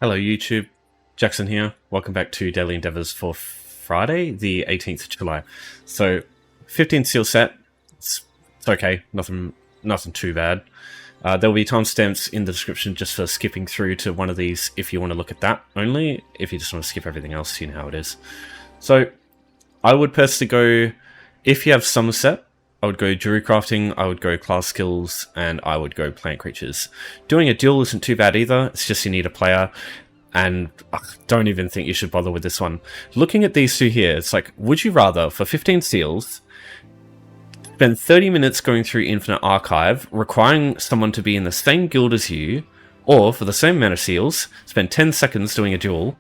Hello YouTube, Jackson here. Welcome back to Daily Endeavours for Friday, the 18th of July. So, 15 seal set. It's okay, nothing too bad. There will be timestamps in the description just for skipping through to one of these if you want to look at that only. If you just want to skip everything else, you know how it is. So, I would personally go, if you have Summerset, I would go Jury Crafting, I would go Class Skills, and I would go Plant Creatures. Doing a duel isn't too bad either, it's just you need a player, and I don't even think you should bother with this one. Looking at these two here, it's like, would you rather, for 15 seals, spend 30 minutes going through Infinite Archive, requiring someone to be in the same guild as you, or, for the same amount of seals, spend 10 seconds doing a duel,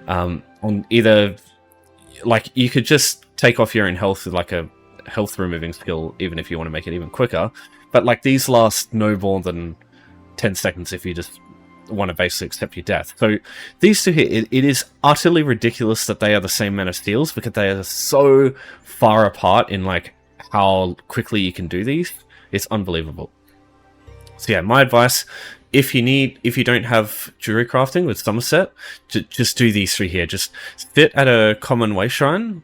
on either, like, you could just take off your own health with, like, a health removing skill, even if you want to make it even quicker, but like these last no more than 10 seconds if you just want to basically accept your death. So these two here, it is utterly ridiculous that they are the same amount of steals, because they are so far apart in like how quickly you can do these. It's unbelievable. So yeah, my advice, if you don't have Jury Crafting with Summerset, just do these three here. Just sit at a common way shrine,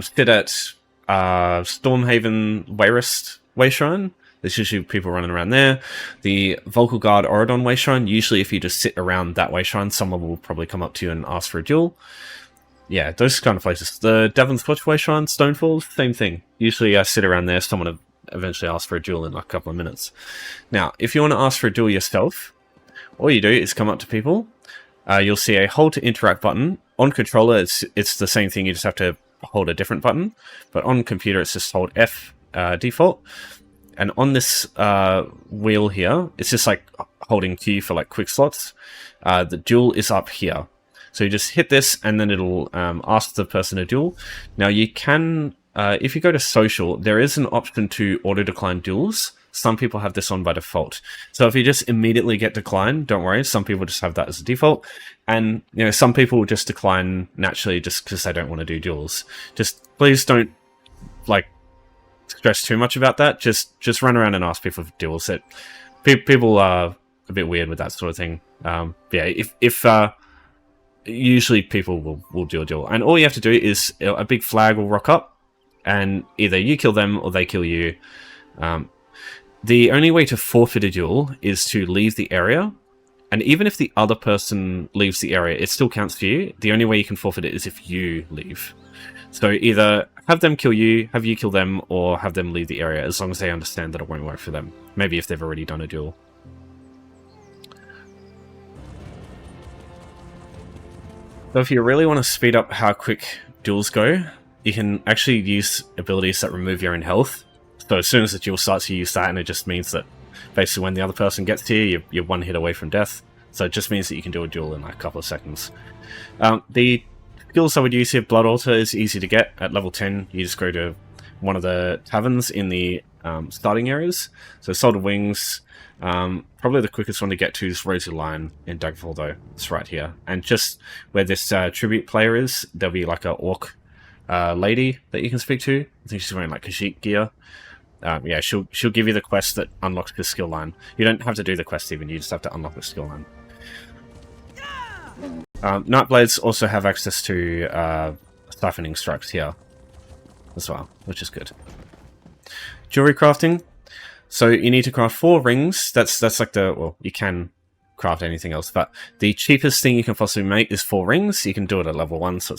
sit at Stormhaven Wayrest Wayshrine. There's usually people running around there. The Vocal Guard Oridon Wayshrine, usually if you just sit around that Wayshrine, someone will probably come up to you and ask for a duel. Yeah, those kind of places. The Devon's Watch Wayshrine, Stonefalls, same thing. Usually I sit around there, someone will eventually ask for a duel in like a couple of minutes. Now, if you want to ask for a duel yourself, all you do is come up to people. You'll see a hold to interact button. On controller, it's the same thing, you just have to hold a different button, but on computer it's just hold F default, and on this wheel here it's just like holding Q for like quick slots. The duel is up here, so you just hit this and then it'll ask the person to duel. Now you can, if you go to social, there is an option to auto decline duels. Some people have this on by default. So if you just immediately get declined, don't worry. Some people just have that as a default. And, you know, some people will just decline naturally just because they don't want to do duels. Just please don't, like, stress too much about that. Just run around and ask people for duels. People are a bit weird with that sort of thing. Yeah, if usually people will do a duel. And all you have to do is a big flag will rock up and either you kill them or they kill you. The only way to forfeit a duel is to leave the area, and even if the other person leaves the area, it still counts for you. The only way you can forfeit it is if you leave. So either have them kill you, have you kill them, or have them leave the area, as long as they understand that it won't work for them. Maybe if they've already done a duel. So if you really want to speed up how quick duels go, you can actually use abilities that remove your own health. So as soon as the duel starts, you use that, and it just means that basically when the other person gets to you, you're one hit away from death. So it just means that you can do a duel in like a couple of seconds. The skills I would use here, Blood Altar is easy to get. At level 10, you just go to one of the taverns in the starting areas. So Salted Wings, probably the quickest one to get to is Rosy Lion in Daggerfall though. It's right here. And just where this tribute player is, there'll be like a orc lady that you can speak to. I think she's wearing like Khajiit gear. Yeah, she'll give you the quest that unlocks the skill line. You don't have to do the quest even, you just have to unlock the skill line. Nightblades also have access to siphoning strikes here as well, which is good. Jewelry crafting. So you need to craft 4 rings. That's like the, well, you can craft anything else, but the cheapest thing you can possibly make is 4 rings. You can do it at level 1, so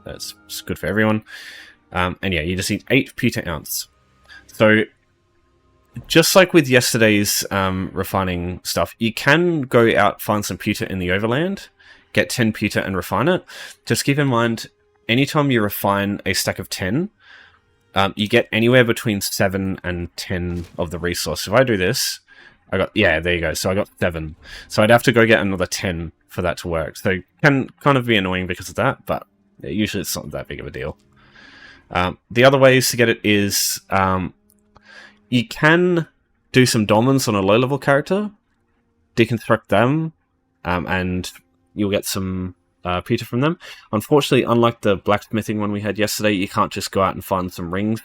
it's good for everyone. And yeah, you just need 8 pewter ounce. So, just like with yesterday's refining stuff, you can go out, find some pewter in the overland, get 10 pewter and refine it. Just keep in mind, anytime you refine a stack of 10, you get anywhere between 7 and 10 of the resource. If I do this, yeah, there you go. So I got 7. So I'd have to go get another 10 for that to work. So it can kind of be annoying because of that, but usually it's not that big of a deal. The other ways to get it is... you can do some dolmens on a low-level character, deconstruct them, and you'll get some pewter from them. Unfortunately, unlike the blacksmithing one we had yesterday, you can't just go out and find some rings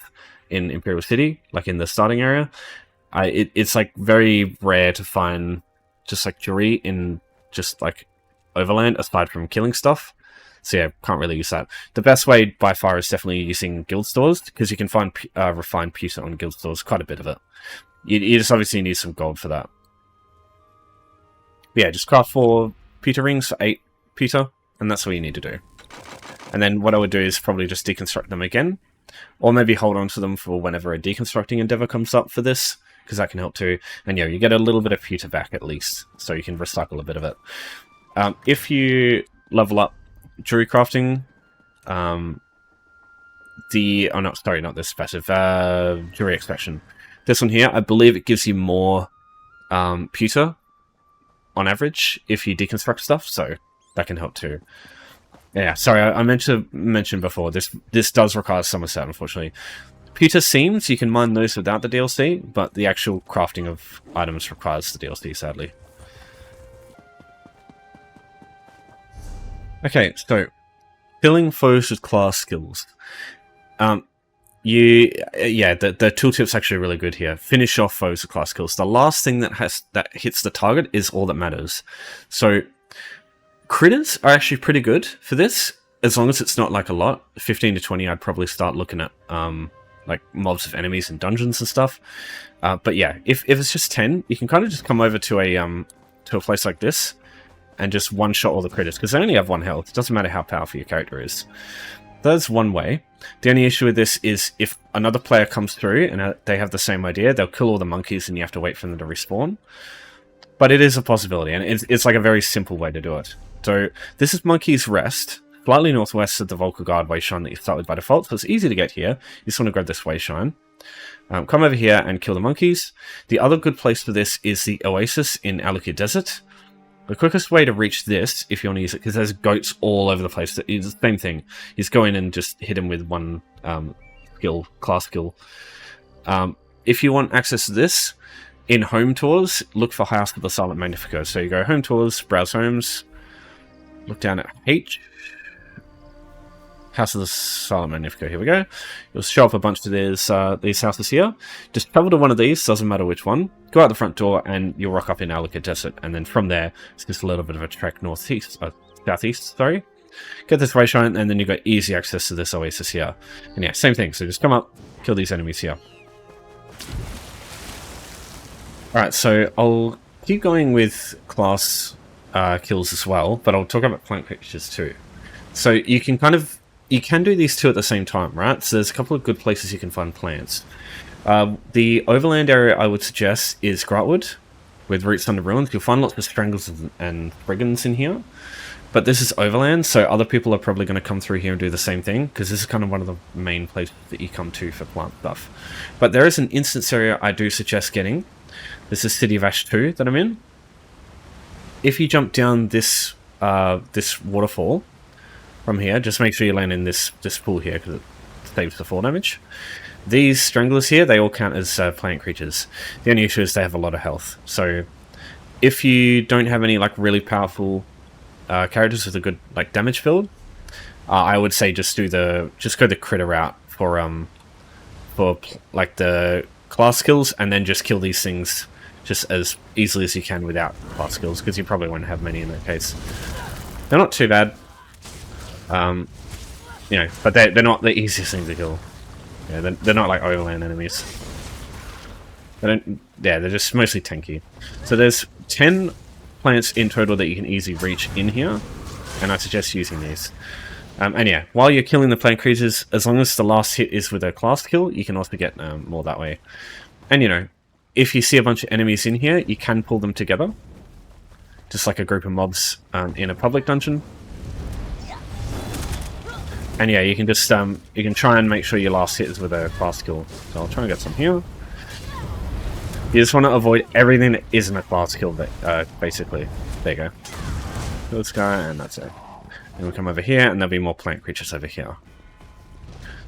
in Imperial City, like in the starting area. It's like very rare to find just like jewelry in just like overland aside from killing stuff. So yeah, can't really use that. The best way by far is definitely using guild stores, because you can find refined pewter on guild stores, quite a bit of it. You just obviously need some gold for that. But yeah, just craft 4 pewter rings for 8 pewter, and that's what you need to do. And then what I would do is probably just deconstruct them again, or maybe hold on to them for whenever a deconstructing endeavor comes up for this, because that can help too. And yeah, you get a little bit of pewter back at least, so you can recycle a bit of it. If you level up jewelry crafting, not this passive, jewelry extraction. This one here, I believe it gives you more pewter on average if you deconstruct stuff, so that can help too. Yeah, sorry, I meant to mention before, this does require Summerset, unfortunately. Pewter seams, you can mine those without the DLC, but the actual crafting of items requires the DLC, sadly. Okay, so killing foes with class skills. The tooltip's actually really good here. Finish off foes with class skills. The last thing that hits the target is all that matters. So critters are actually pretty good for this, as long as it's not like a lot. 15 to 20, I'd probably start looking at like mobs of enemies in dungeons and stuff. But yeah, if it's just 10, you can kind of just come over to a place like this and just one-shot all the critters, because they only have 1 health. It doesn't matter how powerful your character is. That's one way. The only issue with this is if another player comes through and they have the same idea, they'll kill all the monkeys and you have to wait for them to respawn. But it is a possibility, and it's like a very simple way to do it. So this is Monkey's Rest, slightly northwest of the Volcal Guard Wayshrine that you start with by default, so it's easy to get here. You just want to grab this Wayshrine. Come over here and kill the monkeys. The other good place for this is the Oasis in Alukia Desert. The quickest way to reach this, if you want to use it, because there's goats all over the place, it's the same thing. You just go in and just hit them with one class skill. If you want access to this, in home tours, look for House of the Silent Magnifico. So you go home tours, browse homes, look down at H. House of the Silent Magnifico, here we go. You'll show up a bunch of these houses here. Just travel to one of these, doesn't matter which one. Go out the front door and you'll rock up in Alukia Desert. And then from there, it's just a little bit of a trek southeast, sorry. Get this Wayshrine, and then you've got easy access to this Oasis here. And yeah, same thing. So just come up, kill these enemies here. Alright, so I'll keep going with class kills as well, but I'll talk about plant creatures too. So you can do these two at the same time, right? So there's a couple of good places you can find plants. The overland area I would suggest is Grotwood, with Roots Under Ruins. You'll find lots of Strangles and Brigands in here. But this is overland, so other people are probably going to come through here and do the same thing, because this is kind of one of the main places that you come to for plant stuff. But there is an instance area I do suggest getting. This is City of Ash 2 that I'm in. If you jump down this waterfall from here, just make sure you land in this pool here, because it saves the fall damage. These Stranglers here, they all count as plant creatures. The only issue is they have a lot of health. So if you don't have any like really powerful characters with a good like damage build, I would say just go the critter route for like the class skills, and then just kill these things just as easily as you can without class skills, because you probably won't have many in that case. They're not too bad, but they're not the easiest thing to kill. Yeah, they're not like overland enemies. They're just mostly tanky. So there's 10 plants in total that you can easily reach in here, and I suggest using these. And yeah, while you're killing the plant creatures, as long as the last hit is with a class kill, you can also get more that way. And if you see a bunch of enemies in here, you can pull them together, just like a group of mobs in a public dungeon. And yeah, you can just you can try and make sure your last hit is with a class kill. So I'll try and get some here. You just want to avoid everything that isn't a class kill, basically. There you go. Kill this guy, and that's it. Then we'll come over here, and there'll be more plant creatures over here.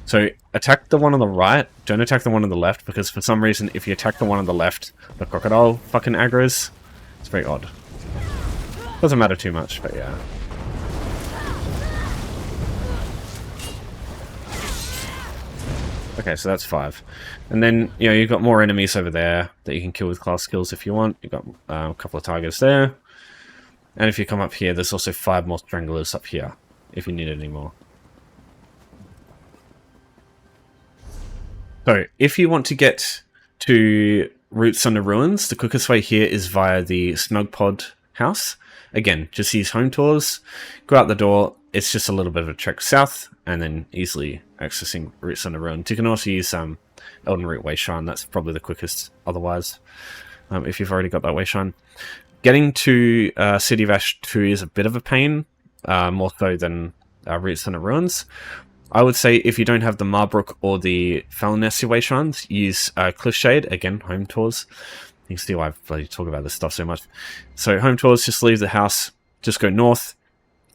So attack the one on the right, don't attack the one on the left, because for some reason, if you attack the one on the left, the crocodile fucking aggro's. It's very odd. Doesn't matter too much, but yeah. Okay, so that's 5. And then, you've got more enemies over there that you can kill with class skills if you want. You've got a couple of targets there. And if you come up here, there's also 5 more stranglers up here, if you need any more. So, if you want to get to Roots Under Ruins, the quickest way here is via the Snugpod house. Again, just use home tours, go out the door, it's just a little bit of a trek south, and then easily accessing Roots Under Ruins. You can also use Elden Root Way Shrine, that's probably the quickest otherwise, if you've already got that Way Shrine. Getting to City of Ash 2 is a bit of a pain, more so than Roots Under Ruins. I would say if you don't have the Marbrook or the Falnessi Way Shrines, use Cliffshade, again, home tours. You can see why I bloody talk about this stuff so much. So home tours, just leave the house, just go north,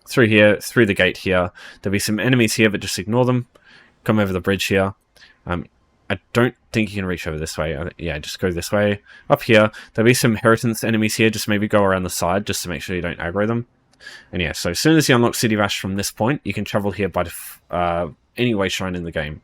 through here, through the gate here. There'll be some enemies here, but just ignore them. Come over the bridge here. I don't think you can reach over this way. Yeah, just go this way. Up here, there'll be some Inheritance enemies here, just maybe go around the side, just to make sure you don't aggro them. And yeah, so as soon as you unlock City of Ash from this point, you can travel here by any way shrine in the game.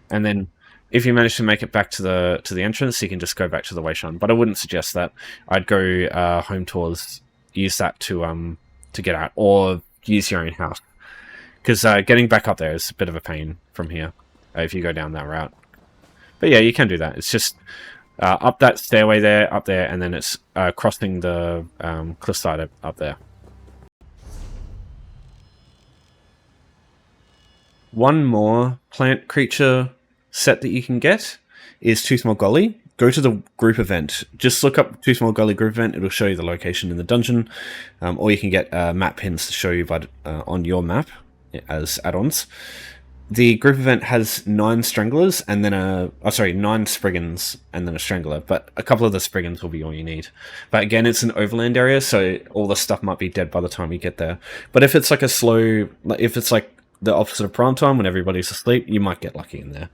And then if you manage to make it back to the entrance, you can just go back to the way shrine. But I wouldn't suggest that. I'd go home tours, use that to get out, or use your own house. Because getting back up there is a bit of a pain from here, if you go down that route. But yeah, you can do that. It's just up that stairway there, up there, and then it's crossing the cliffside up there. One more plant creature set that you can get is Tooth Golly. Go to the group event. Just look up Tooth Golly group event. It'll show you the location in the dungeon. Or you can get map pins to show you on your map as add-ons. The group event has 9 stranglers and then 9 Spriggans and then a strangler, but a couple of the Spriggans will be all you need. But again, it's an overland area, so all the stuff might be dead by the time you get there. But if it's like if it's like the opposite of prime time when everybody's asleep, you might get lucky in there.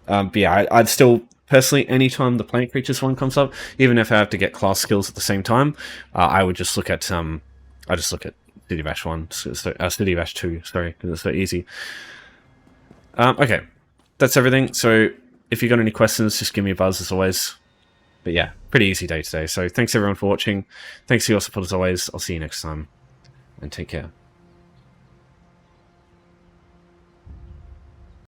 But yeah, I'd still personally, anytime the plant creatures one comes up, even if I have to get class skills at the same time, I would just look at City of Ash 1, City of Ash 2, sorry, because it's so easy. Okay, that's everything. So if you've got any questions, just give me a buzz as always. But yeah, pretty easy day today. So thanks everyone for watching. Thanks for your support as always. I'll see you next time, and take care.